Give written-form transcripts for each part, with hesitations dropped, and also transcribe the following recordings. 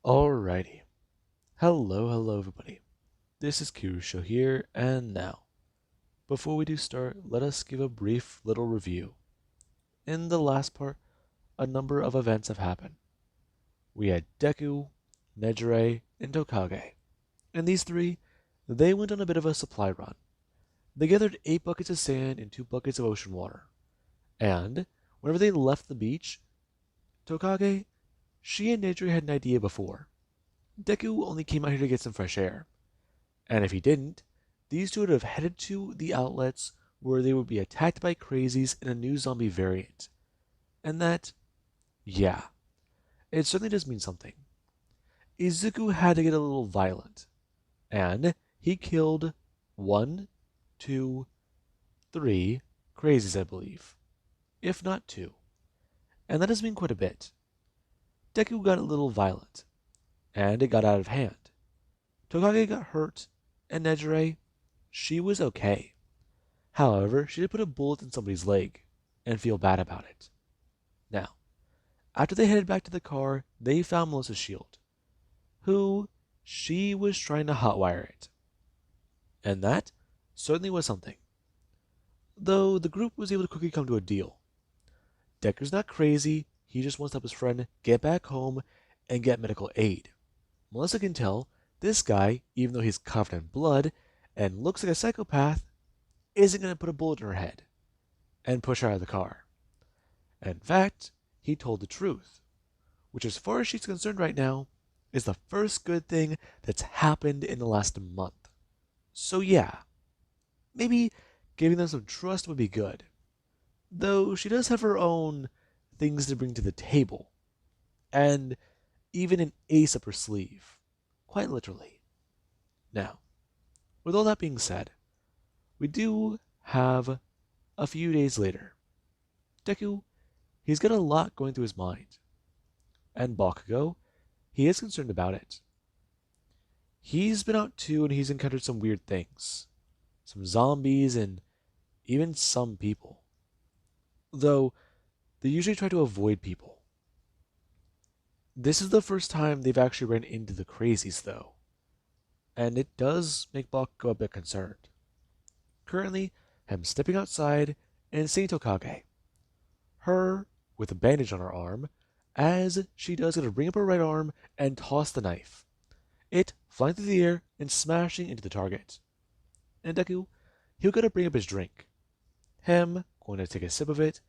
Alrighty. Hello everybody. This is Kirusho here, and now, before we do start, let us give a brief little review. In the last part, a number of events have happened. We had Deku, Nejire, and Tokage. And these three, they went on a bit of a supply run. They gathered 8 buckets of sand and 2 buckets of ocean water. And, whenever they left the beach, Tokage, she and Nejire had an idea before. Deku only came out here to get some fresh air. And if he didn't, these two would have headed to the outlets where they would be attacked by crazies in a new zombie variant. And that, yeah, it certainly does mean something. Izuku had to get a little violent, and he killed 1, 2, 3 crazies, I believe, if not 2. And that does mean quite a bit. Deku got a little violent, and it got out of hand. Tokage got hurt, and Nejire, she was okay. However, she did put a bullet in somebody's leg and feel bad about it. Now, after they headed back to the car, they found Melissa's shield, who she was trying to hotwire it. And that certainly was something. Though the group was able to quickly come to a deal. Decker's not crazy, he just wants to help his friend get back home and get medical aid. Melissa can tell this guy, even though he's covered in blood and looks like a psychopath, isn't going to put a bullet in her head and push her out of the car. In fact, he told the truth, which as far as she's concerned right now, is the first good thing that's happened in the last month. So yeah, maybe giving them some trust would be good. Though she does have her own things to bring to the table, and even an ace up her sleeve, quite literally. Now, with all that being said, we do have a few days later. Deku, he's got a lot going through his mind. And Bakugo, he is concerned about it. He's been out too and he's encountered some weird things. Some zombies and even some people. Though, they usually try to avoid people. This is the first time they've actually ran into the crazies though. And it does make Bakugo a bit concerned. Currently, him stepping outside and seeing Tokage. Her with a bandage on her arm, as she does gonna bring up her right arm and toss the knife. It flying through the air and smashing into the target. And Deku, he'll gotta bring up his drink. Him going to take a sip of it,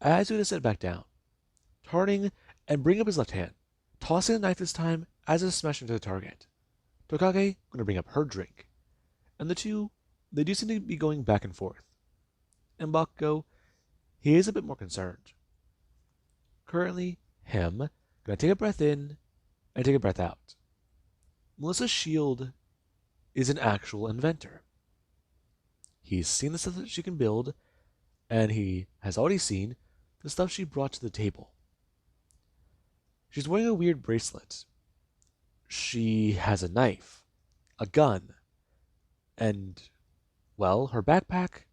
as he's gonna set it back down. Turning and bring up his left hand, tossing the knife this time as it's smashing into the target. Tokage gonna bring up her drink. And the two, they do seem to be going back and forth. And Bakugo, he is a bit more concerned. Currently, him gonna take a breath in and take a breath out. Melissa's shield is an actual inventor. He's seen the stuff that she can build, and he has already seen the stuff she brought to the table. She's wearing a weird bracelet. She has a knife, a gun, and, well, her backpack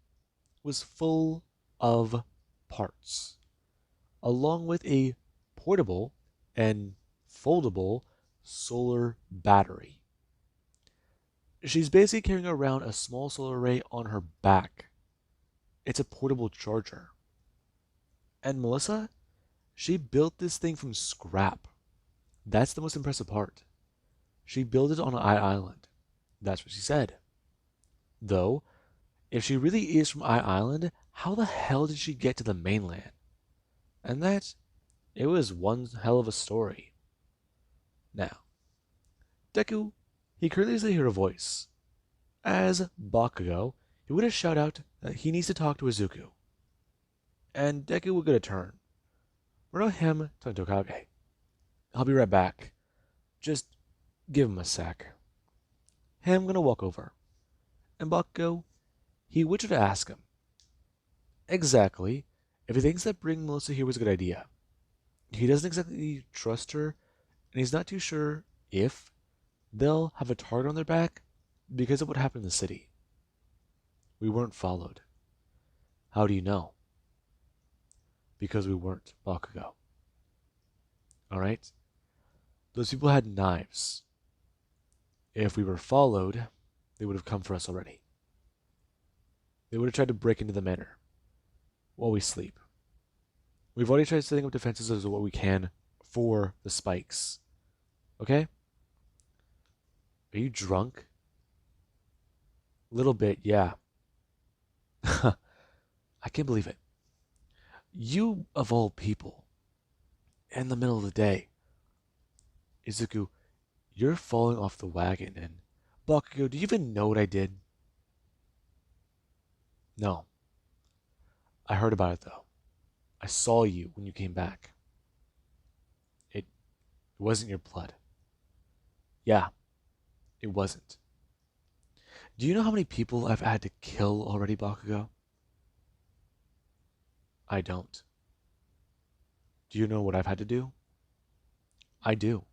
was full of parts, along with a portable and foldable solar battery. She's basically carrying around a small solar array on her back. It's a portable charger. And Melissa, she built this thing from scrap. That's the most impressive part. She built it on an island. That's what she said. Though, if she really is from Island, how the hell did she get to the mainland? And that, it was one hell of a story. Now, Deku, he currently doesn't hear a voice. As Bakugo, he would have shout out that he needs to talk to Izuku. And Deku would get a turn. We're not him telling Tokage. I'll be right back. Just give him a sec. Him gonna walk over. And Bakugo, he wished to ask him exactly if he thinks that bringing Melissa here was a good idea. He doesn't exactly trust her, and he's not too sure if they'll have a target on their back because of what happened in the city. We weren't followed. How do you know? Because we weren't, Bakugo. Alright? Those people had knives. If we were followed, they would have come for us already. They would have tried to break into the manor while we sleep. We've already tried setting up defenses as what we can for the spikes. Okay? Are you drunk? A little bit, yeah. I can't believe it. You, of all people, in the middle of the day, Izuku, you're falling off the wagon, and Bakugo, do you even know what I did? No. I heard about it, though. I saw you when you came back. It wasn't your blood. Yeah, it wasn't. Do you know how many people I've had to kill already, Bakugo? I don't. Do you know what I've had to do? I do.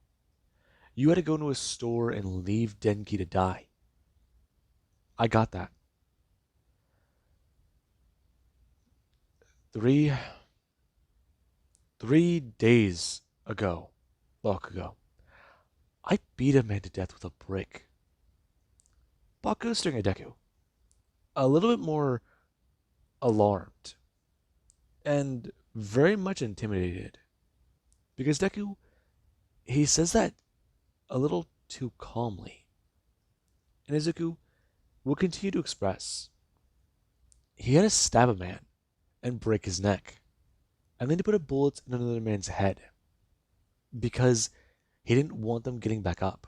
You had to go into a store and leave Denki to die. I got that. Three 3 days ago, Bakugo, I beat a man to death with a brick. Bakugo's staring at Deku, a little bit more alarmed and very much intimidated. Because Deku, he says that a little too calmly. And Izuku will continue to express. He had to stab a man and break his neck, and then to put a bullet in another man's head because he didn't want them getting back up.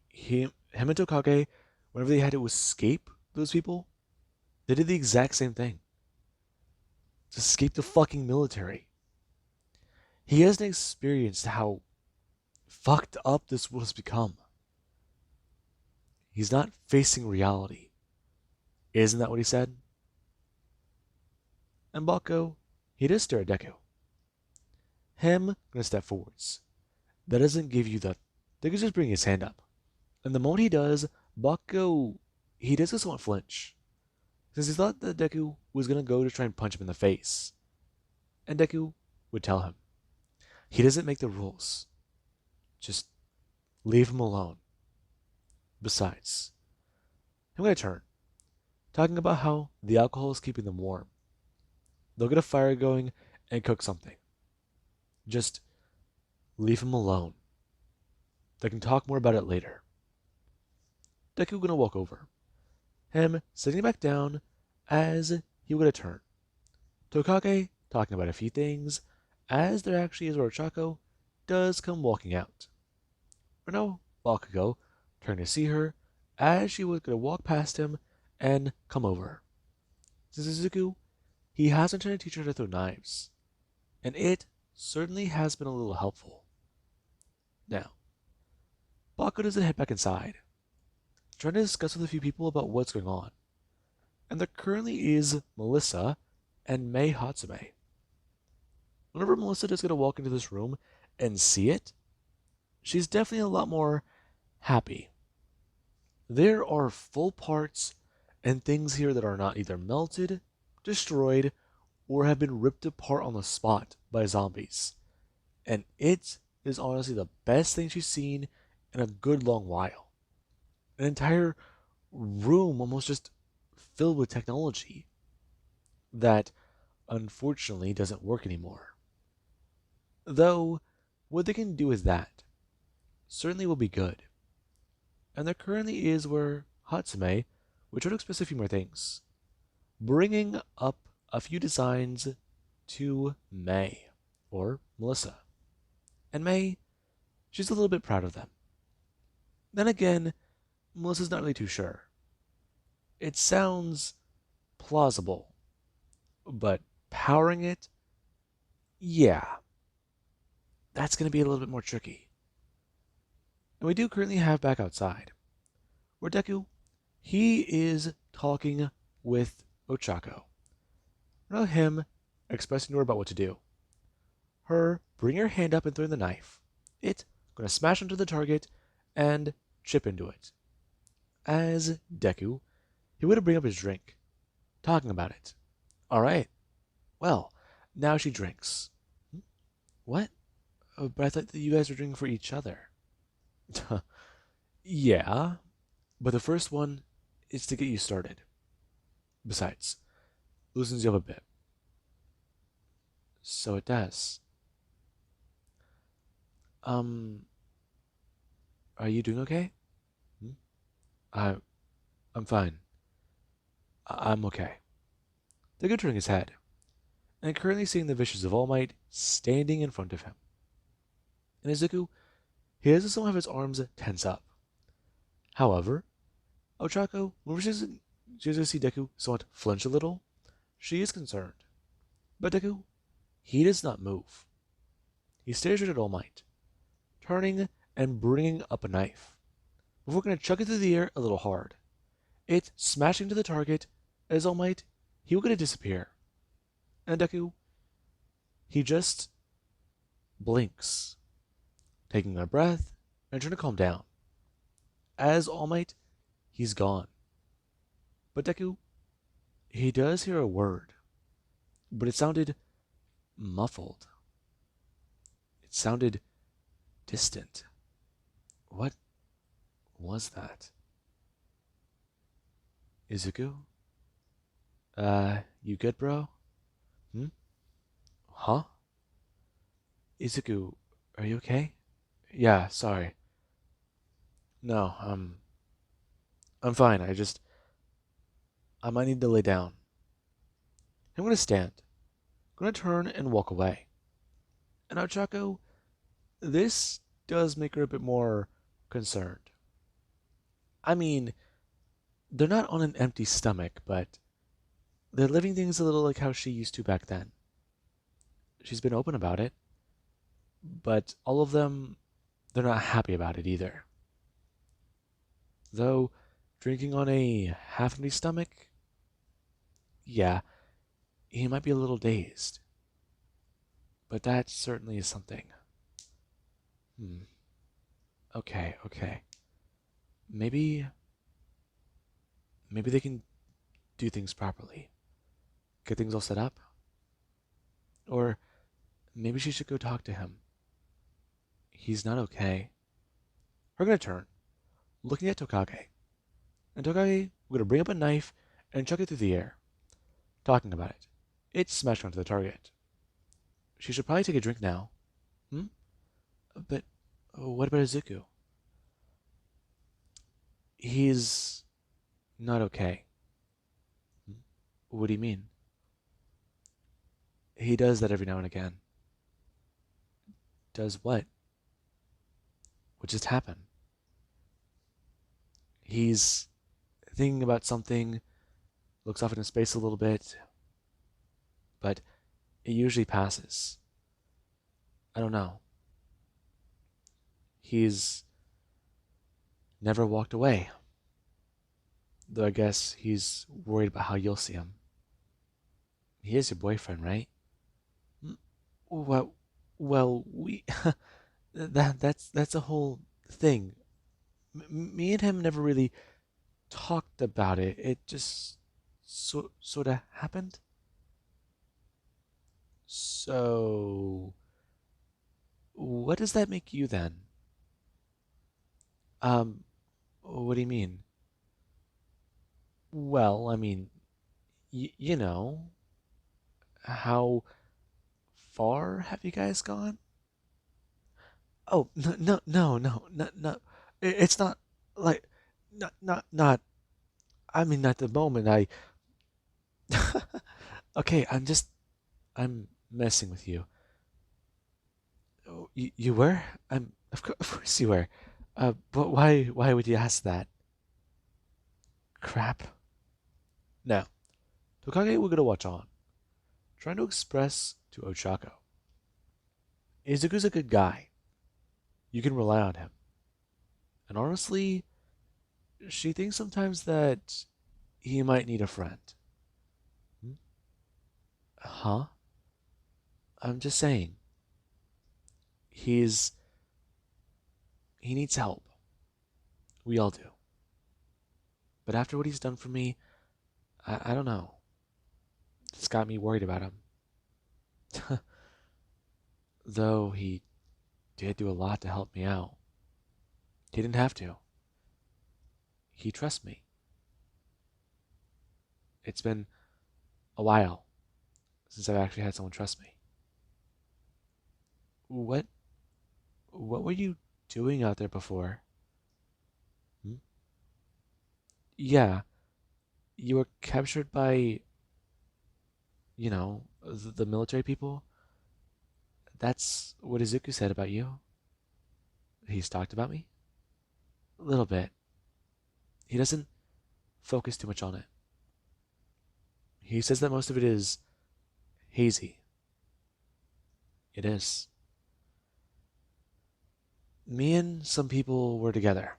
Him and Tokage, whenever they had to escape those people, they did the exact same thing. To escape the fucking military. He hasn't experienced how fucked up this world has become. He's not facing reality. Isn't that what he said? And Bako, he does stare at Deku. Him gonna step forwards. That doesn't give you the. Deku's just bringing his hand up. And the moment he does, Bako, he does this somewhat flinch. Since he thought that Deku was gonna go to try and punch him in the face. And Deku would tell him. He doesn't make the rules. Just leave him alone. Besides, I'm gonna turn, talking about how the alcohol is keeping them warm. They'll get a fire going and cook something. Just leave him alone. They can talk more about it later. Deku gonna walk over. Him sitting back down as he would turn. Tokage talking about a few things as there actually is where Ochako does come walking out. Or no, Bakugo turning to see her as she was gonna walk past him and come over. Suzuku, he hasn't tried to teach her to throw knives, and it certainly has been a little helpful. Now, Bakugo doesn't head back inside, trying to discuss with a few people about what's going on. And there currently is Melissa and Mei Hatsume. Whenever Melissa does get to walk into this room and see it, she's definitely a lot more happy. There are full parts and things here that are not either melted, destroyed, or have been ripped apart on the spot by zombies. And it is honestly the best thing she's seen in a good long while. An entire room almost just filled with technology that unfortunately doesn't work anymore. Though, what they can do with that certainly will be good. And there currently is where Hatsume would try to express a few more things, bringing up a few designs to Mei, or Melissa. And Mei, she's a little bit proud of them. Then again, Melissa's not really too sure. It sounds plausible, but powering it, yeah, that's going to be a little bit more tricky. And we do currently have back outside, where Deku, he is talking with Ochako. Now him expressing to her about what to do. Her bring her hand up and throwing the knife. It gonna smash into the target and chip into it. As Deku, he would bring up his drink, talking about it. Alright, well, now she drinks. What? But I thought that you guys were doing for each other. Yeah, but the first one is to get you started. Besides, loosens you up a bit. So it does. Um, are you doing okay? Hmm? I, I'm fine. I'm okay. The good turning his head, and currently seeing the visions of All Might standing in front of him. And Izuku, he has some of his arms tense up. However, Ochako, when she does see Deku somewhat flinch a little, she is concerned. But Deku, he does not move. He stares right at All Might, turning and bringing up a knife. Before going to chuck it through the air a little hard. It smashing to the target, as All Might, he will going to disappear. And Deku, he just blinks, taking a breath and trying to calm down. As All Might, he's gone. But Deku, he does hear a word, but it sounded muffled. It sounded distant. What was that? Izuku? You good, bro? Hmm? Huh? Izuku, are you okay? Yeah, sorry. No, I'm fine. I might need to lay down. I'm gonna stand. I'm gonna turn and walk away. And now, Chaco, this does make her a bit more concerned. I mean, they're not on an empty stomach, but they're living things a little like how she used to back then. She's been open about it, but all of them, they're not happy about it either. Though, drinking on a half empty stomach, yeah, he might be a little dazed. But that certainly is something. Hmm. Okay, okay. Maybe maybe they can do things properly. Get things all set up. Or maybe she should go talk to him. He's not okay. We're gonna turn, looking at Tokage. And Tokage, we're gonna bring up a knife and chuck it through the air, talking about it. It smashed onto the target. She should probably take a drink now. Hmm? But what about Izuku? He's not okay. Hmm? What do you mean? He does that every now and again. Does what? What just happened? He's thinking about something, looks off into space a little bit, but it usually passes. I don't know. He's never walked away. Though I guess he's worried about how you'll see him. He is your boyfriend, right? Mm, Well, well, we that's a whole thing. Me and him never really talked about it. It just sort of happened. So, what does that make you then? Um, what do you mean? Well, I mean, you know, how far have you guys gone? Oh, no, no, no, no, no, no. It's not like, not. I mean, at the moment, I. Okay, I'm messing with you. Oh, you were? Of course you were. But why would you ask that? Crap. Now, Tokage we're gonna watch on, trying to express to Ochako. Izuku's a good guy. You can rely on him. And honestly, she thinks sometimes that he might need a friend. Hmm? Huh? I'm just saying. He's he needs help. We all do. But after what he's done for me, I don't know. It's got me worried about him. Though he did do a lot to help me out. He didn't have to. He trusts me. It's been a while since I've actually had someone trust me. What what were you doing out there before? Hmm? Yeah, you were captured by, the military people. That's what Izuku said about you. He's talked about me? A little bit. He doesn't focus too much on it. He says that most of it is hazy. It is. Me and some people were together.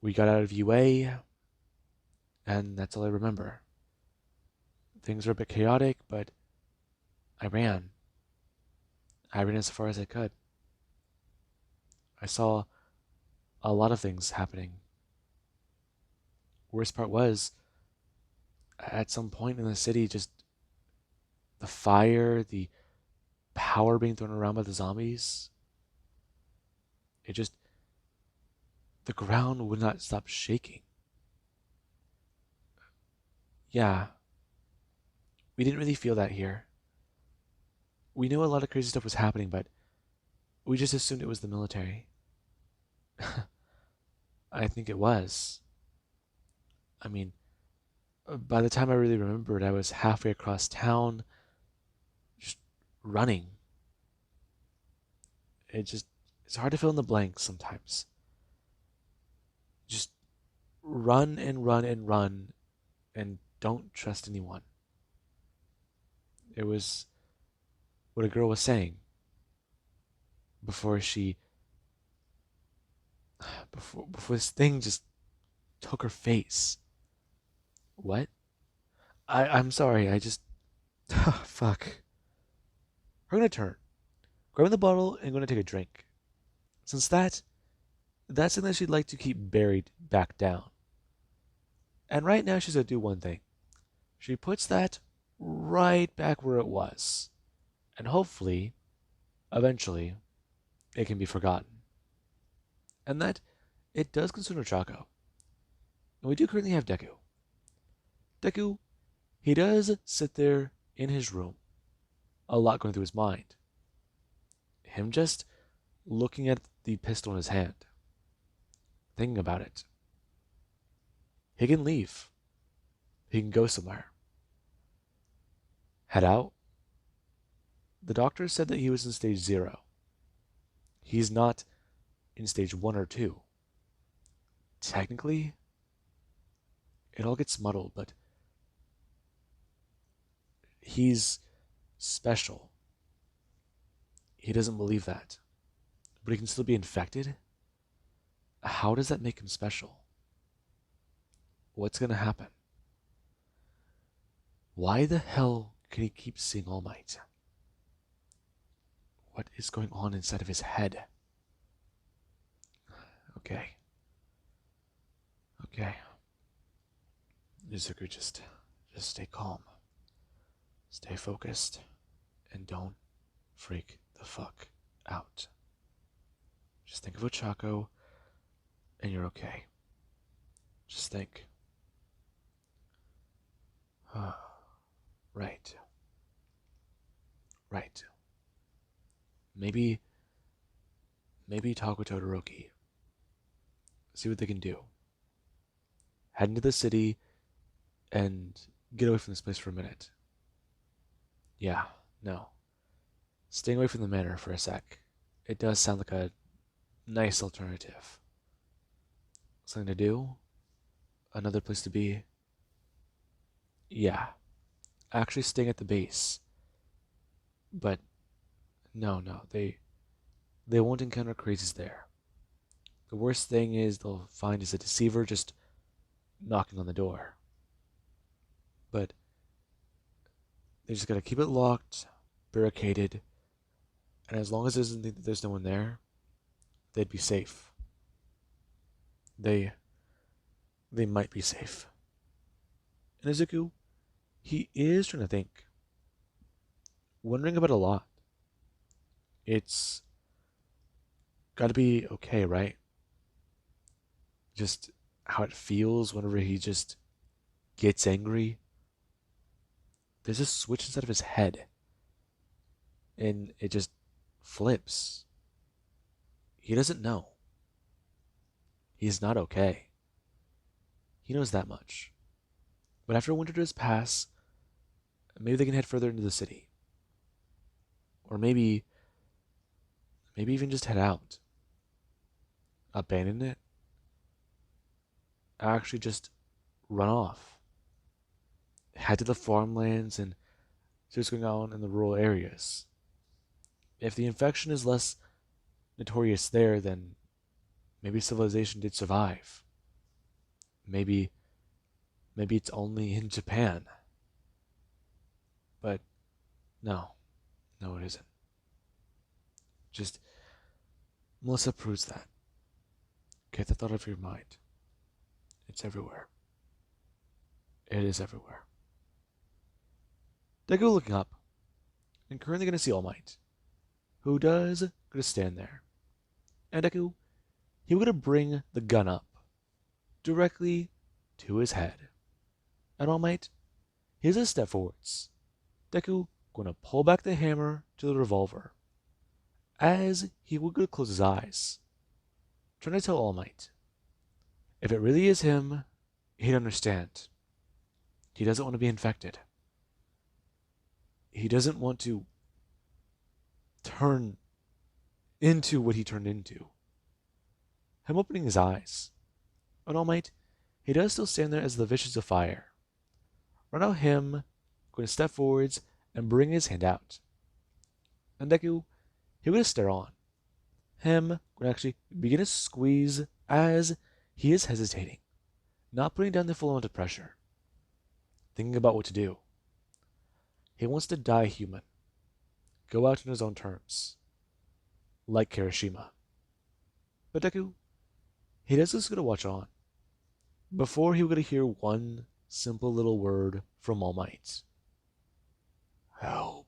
We got out of UA, and that's all I remember. Things were a bit chaotic, but I ran. I ran as far as I could. I saw a lot of things happening. Worst part was, at some point in the city, just the fire, the power being thrown around by the zombies, it just, the ground would not stop shaking. Yeah, we didn't really feel that here. We knew a lot of crazy stuff was happening, but we just assumed it was the military. I think it was. I mean, by the time I really remembered, I was halfway across town, just running. It just, it's hard to fill in the blanks sometimes. Just run and run and run and don't trust anyone. It was what a girl was saying before she, before this thing just took her face. What? I'm sorry, I just, fuck. We're gonna turn. Grabbing the bottle and gonna take a drink. Since that's something that she'd like to keep buried back down. And right now she's gonna do one thing. She puts that right back where it was. And hopefully, eventually, it can be forgotten. And that it does concern Ochako. And we do currently have Deku. Deku, he does sit there in his room, a lot going through his mind. Him just looking at the pistol in his hand, thinking about it. He can leave. He can go somewhere. Head out. The doctor said that he was in stage 0. He's not in stage 1 or 2. Technically, it all gets muddled, but he's special. He doesn't believe that. But he can still be infected? How does that make him special? What's gonna happen? Why the hell can he keep seeing All Might? What is going on inside of his head? Okay. Okay. Izuku, just stay calm. Stay focused. And don't freak the fuck out. Just think of Ochako, and you're okay. Just think. Right. Right. Maybe talk with Todoroki. See what they can do. Head into the city and get away from this place for a minute. Yeah, no. Staying away from the manor for a sec. It does sound like a nice alternative. Something to do? Another place to be? Yeah. Actually staying at the base. But no, they won't encounter crazies there. The worst thing is they'll find is a deceiver just knocking on the door. But they just gotta keep it locked, barricaded, and as long as there's no one there, they'd be safe. They they might be safe. And Izuku, he is trying to think, wondering about a lot. It's gotta be okay, right? Just how it feels whenever he just gets angry. There's a switch inside of his head, and it just flips. He doesn't know. He's not okay. He knows that much. But after a winter does pass, maybe they can head further into the city. Or maybe even just head out. Abandon it. Actually just run off. Head to the farmlands and see what's going on in the rural areas. If the infection is less notorious there, then maybe civilization did survive. Maybe maybe it's only in Japan. But no, no it isn't. Just Melissa proves that. Get the thought out of your mind. It's everywhere. It is everywhere. They go looking up, and currently gonna see All Might, who does gonna stand there. And Deku, he was gonna bring the gun up directly to his head. And All Might, he does a step forwards. Deku gonna pull back the hammer to the revolver. As he would go to close his eyes, trying to tell All Might, if it really is him, he'd understand. He doesn't want to be infected. He doesn't want to turn into what he turned into. Him opening his eyes. And All Might, he does still stand there as the visions of fire. Right now, him going to step forwards and bring his hand out. And Deku, he would stare on. Him would actually begin to squeeze as he is hesitating, not putting down the full amount of pressure, thinking about what to do. He wants to die human, go out on his own terms, like Kirishima. But Deku, he does just gonna watch on. Before he would gonna hear one simple little word from All Might. Help.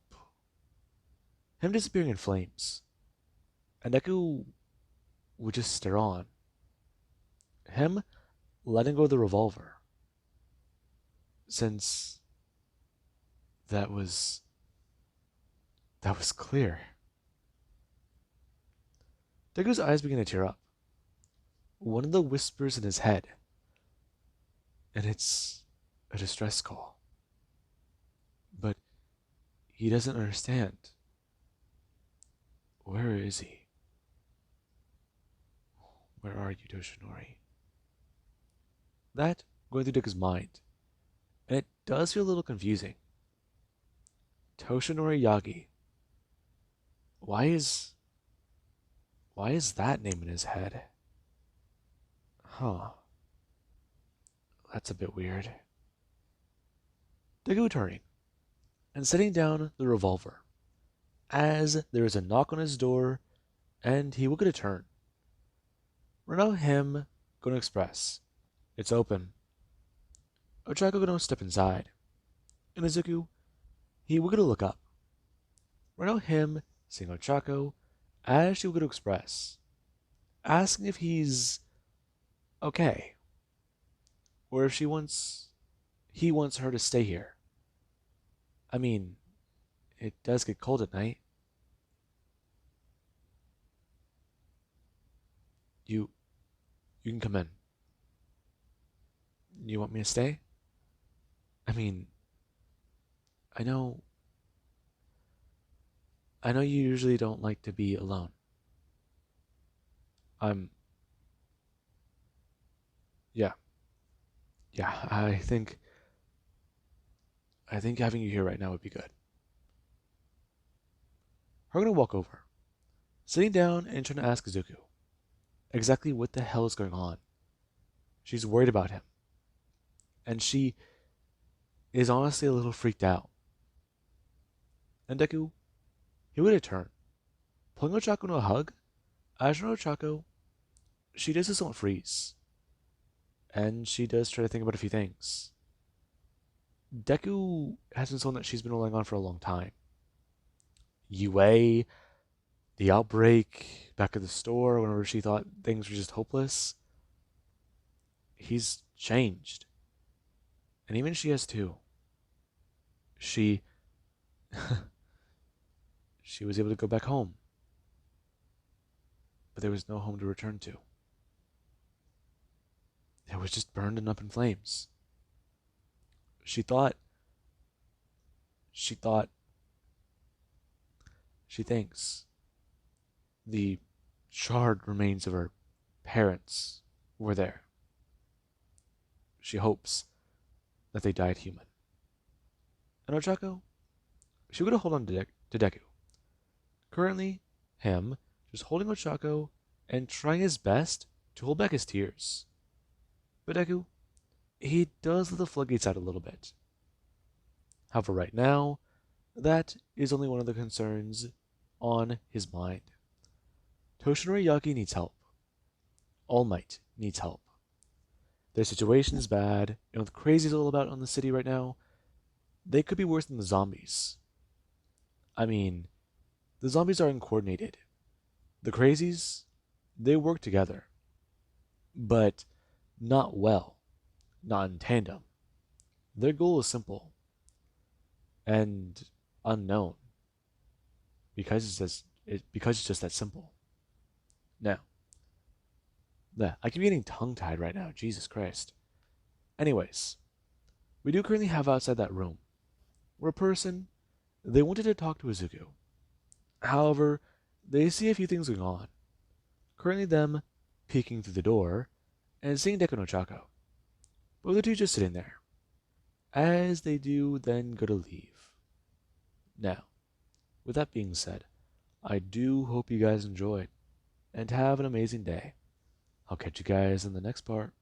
Him disappearing in flames. And Deku would just stare on. Him letting go of the revolver. Since that was clear. Deku's eyes begin to tear up. One of the whispers in his head. And it's a distress call. But he doesn't understand. Where is he? Where are you, Toshinori? That going through Deku's mind. And it does feel a little confusing. Toshinori Yagi. Why is that name in his head? Huh. That's a bit weird. Deku turning and setting down the revolver as there is a knock on his door and he will get a turn. We're now him going to express. It's open. Ochako gonna step inside. And Izuku, he will get to look up. We're now him seeing Ochako as she will get to express. Asking if he's okay. Or if he wants her to stay here. I mean, it does get cold at night. You can come in. You want me to stay? I mean, I know you usually don't like to be alone. I'm yeah. Yeah, I think having you here right now would be good. We're gonna walk over, sitting down and trying to ask Izuku exactly what the hell is going on. She's worried about him. And she is honestly a little freaked out. And Deku, he would turn, pulling Ochako into a hug. As for Ochako, she does just don't freeze. And she does try to think about a few things. Deku has been someone that she's been relying on for a long time. Yue, the outbreak back at the store, whenever she thought things were just hopeless, he's changed. And even she has too. She she was able to go back home, but there was no home to return to. It was just burned and up in flames. She thought she thought she thinks the charred remains of her parents were there. She hopes that they died human. And Ochako, she would hold on to Deku. Currently, him just holding Ochako and trying his best to hold back his tears. But Deku, he does let the floodgates out a little bit. However, right now, that is only one of the concerns on his mind. Toshinori Yaki needs help. All Might needs help. Their situation is bad, and with crazies all about on the city right now, they could be worse than the zombies. I mean, the zombies are uncoordinated. The crazies, they work together. But not well, not in tandem. Their goal is simple and unknown because it's just that simple. Now, I keep getting tongue-tied right now. Jesus Christ. Anyways, we do currently have outside that room where a person, they wanted to talk to Izuku. However, they see a few things going on. Currently them peeking through the door and seeing Deku no Chako. But the two just sitting there. As they do then go to leave. Now, with that being said, I do hope you guys enjoyed and have an amazing day. I'll catch you guys in the next part.